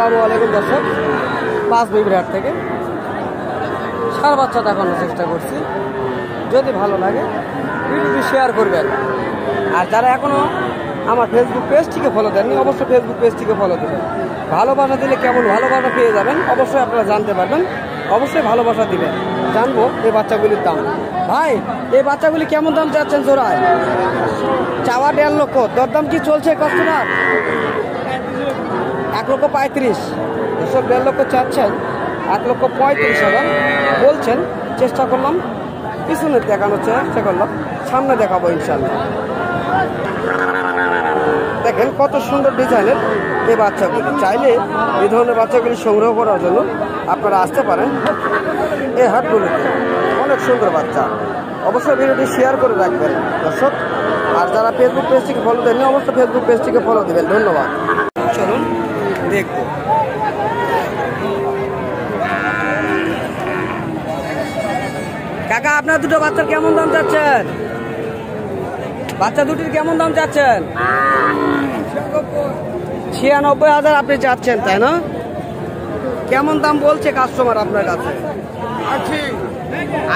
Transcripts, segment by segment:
আসসালামু আলাইকুম দর্শক, পাঁচ বিবির হাট থেকে ষাঁড় বাচ্চা দেখানোর চেষ্টা করছি। যদি ভালো লাগে ভিডিওটি শেয়ার করবেন। আর যারা এখনও আমার ফেসবুক পেজটিকে ফলো দেননি, অবশ্যই ফেসবুক পেজটিকে ফলো দেবেন। ভালোবাসা দিলে কেমন ভালোবাসা পেয়ে যাবেন অবশ্যই আপনারা জানতে পারবেন। অবশ্যই ভালোবাসা দিবেন। জানবো এই বাচ্চাগুলির দাম। ভাই, এই বাচ্চাগুলি কেমন দাম চাচ্ছেন জোড়ায়? চাওয়া 1.5 লক্ষ, দরদাম কি চলছে কাস্টমার? 1,35,000। দর্শক 1.5 লক্ষ চাচ্ছেন, 1,35,000 বলছেন। চেষ্টা করলাম পিছনে দেখানোর চেষ্টা করলাম, সামনে দেখাবো ইনশাল্লাহ। দেখেন কত সুন্দর ডিজাইনের এই বাচ্চাগুলি। চাইলে এই ধরনের বাচ্চাগুলি সংগ্রহ করার জন্য আপনারা আসতে পারেন এই হাটগুলিতে। অনেক সুন্দর বাচ্চা। অবশ্যই ভিডিওটি শেয়ার করে রাখবেন দর্শক। আর যারা ফেসবুক পেজটিকে ফলো দেননি অবশ্যই ফেসবুক পেজটিকে ফলো দেবেন। ধন্যবাদ। চলুন দেখবো। কাকা, আপনার দুটো বাচ্চার কেমন দাম চাচ্ছেন? বাচ্চা দুটির কেমন দাম চাচ্ছেন? 96,000 আপনি চাচ্ছেন, তাই না? কেমন দাম বলছে কাস্টমার আপনার কাছে?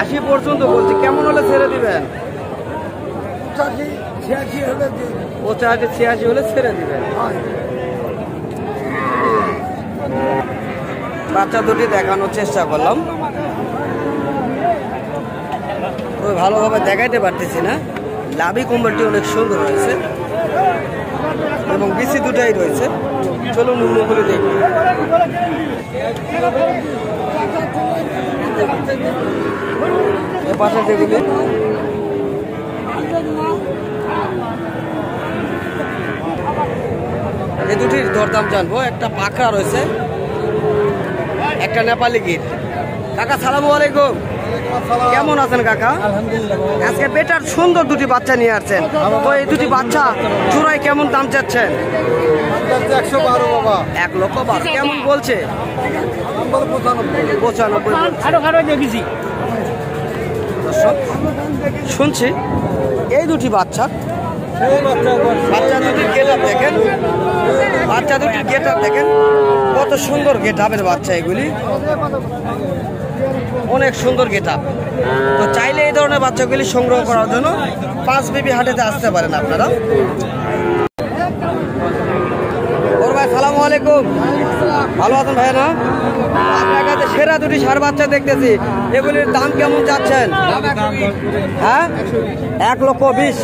80 পর্যন্ত বলছে। কেমন হলে ছেড়ে দিবেন? 85-86 হলে ছেড়ে দিবেন। বাচ্চা দুটি দেখানোর চেষ্টা করলাম, ভালোভাবে দেখাইতে পারতেছি না। লাভি কোম্পানিটি অনেক সুন্দর রয়েছে এবং বিসি দুটাই রয়েছে। চলুন অন্য করে দেখি। পাশে যেগুলি এই দুটির দরদাম জানবো। একটা পাখা রয়েছে, একটা নেপালি গির। কাকা সালামু আলাইকুম, কেমন আছেন কাকা? আজকে বেটার সুন্দর দুটি বাচ্চা নিয়ে আসছেন, তো এই দুটি বাচ্চা চূড়ায় কেমন দাম চাচ্ছেন? 112 বাবা। 1,12,000 কেমন বলছে? 95 দর্শক শুনছি এই দুটি বাচ্চা দুটির গেট আপ দেখেন, বাচ্চা দুটির গেট আপ দেখেন, কত সুন্দর গেট আপের বাচ্চা এগুলি। অনেক সুন্দর গেট আপ। তো চাইলে এই ধরনের বাচ্চাগুলি সংগ্রহ করার জন্য পাঁচ বিবি হাটেতে আসতে পারেন আপনারা। ওর ভাই সালামু আলাইকুম, ভালো আছেন ভাই? না, আপনার কাছে সেরা দুটি ষাঁড় বাচ্চা দেখতেছি, এগুলির দাম কেমন চাচ্ছেন? হ্যাঁ, 1,20,000।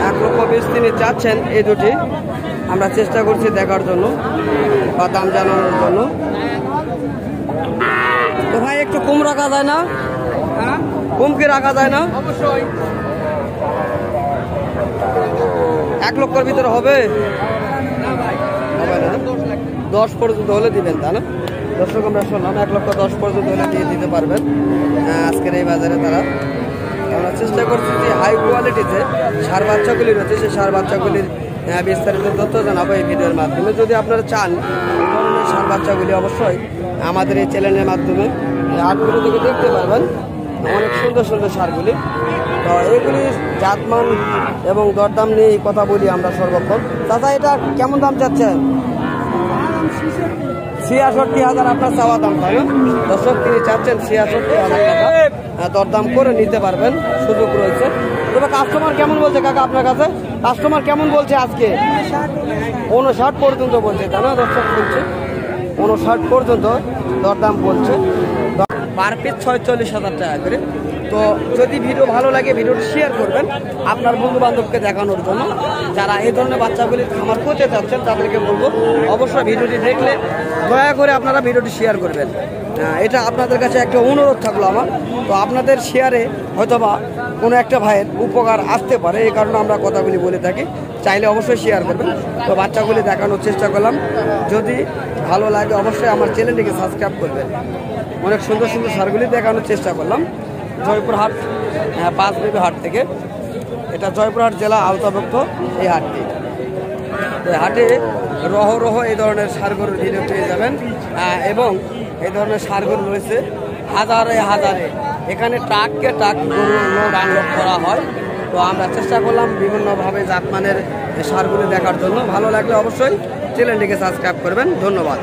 1,20,000 তিনি চাচ্ছেন এই দুটি। আমরা চেষ্টা করছি দেখার জন্য বা দাম জানানোর জন্য। তো ভাই একটু কম রাখা যায় না? কম কি রাখা যায় না? অবশ্যই। 1 লক্ষের ভিতরে হবে? হবে না, 10 পর্যন্ত হলে দিবেন, তাই না? দর্শক আমরা শুনলাম 1,10,000 পর্যন্ত হলে দিয়ে দিতে পারবেন আজকের এই বাজারে। তারা আমরা চেষ্টা করছি যে হাই কোয়ালিটিতে ষাঁড় বাচ্চাগুলি রয়েছে, সেই ষাঁড় বাচ্চাগুলির বিস্তারিত তথ্য জানাবো এই ভিডিওর মাধ্যমে। যদি আপনারা চান এই ধরনের ষাঁড় বাচ্চাগুলি অবশ্যই আমাদের এই চ্যানেলের মাধ্যমে হাটগুলো থেকে দেখতে পারবেন। অনেক সুন্দর সুন্দর ষাঁড়গুলি। তো এইগুলি জাতমান এবং দরদাম নিয়ে কথা বলি আমরা সর্বক্ষণ। দাদা, এটা কেমন দাম চাচ্ছেন? 66,000 আপনার চাওয়া দাম, তাই না? দর্শক তিনি চাচ্ছেন 66,000 টাকা। দরদাম করে নিতে পারবেন, সুযোগ রয়েছে। তবে কাস্টমার কেমন বলছে কাকা আপনার কাছে? কাস্টমার কেমন বলছে আজকে? 59 পর্যন্ত বলছে, তাই না? দর্শক বলছে 59 পর্যন্ত দরদাম বলছে। পার পিস 46,000 টাকা করে। তো যদি ভিডিও ভালো লাগে ভিডিওটি শেয়ার করবেন আপনার বন্ধু বান্ধবকে দেখানোর জন্য। যারা এই ধরনের বাচ্চাগুলি খামার করতে চাচ্ছেন তাদেরকে বলবো অবশ্যই ভিডিওটি দেখলে দয়া করে আপনারা ভিডিওটি শেয়ার করবেন। এটা আপনাদের কাছে একটা অনুরোধ থাকলো আমার। তো আপনাদের শেয়ারে হয়তোবা কোনো একটা ভাইয়ের উপকার আসতে পারে, এই কারণে আমরা কথাগুলি বলে থাকি। চাইলে অবশ্যই শেয়ার করবেন। তো বাচ্চাগুলি দেখানোর চেষ্টা করলাম। যদি ভালো লাগে অবশ্যই আমার চ্যানেলটিকে সাবস্ক্রাইব করবেন। অনেক সুন্দর সুন্দর ষাঁড়গুলি দেখানোর চেষ্টা করলাম জয়পুরহাট পাঁচ বিবি হাট থেকে। এটা জয়পুরহাট জেলা আওতাভুক্ত এই হাটটি। এই হাটে রহ এই ধরনের ষাঁড়গরুর ভিডিও পেয়ে যাবেন এবং এই ধরনের ষাঁড়গরু রয়েছে হাজারে হাজারে। এখানে ট্রাককে ট্রাক গরু লোড আনলোড করা হয় তো আমরা চেষ্টা করলাম বিভিন্নভাবে জাতমানের সারগুলি দেখার জন্য। ভালো লাগলে অবশ্যই চ্যানেলটিকে সাবস্ক্রাইব করবেন। ধন্যবাদ।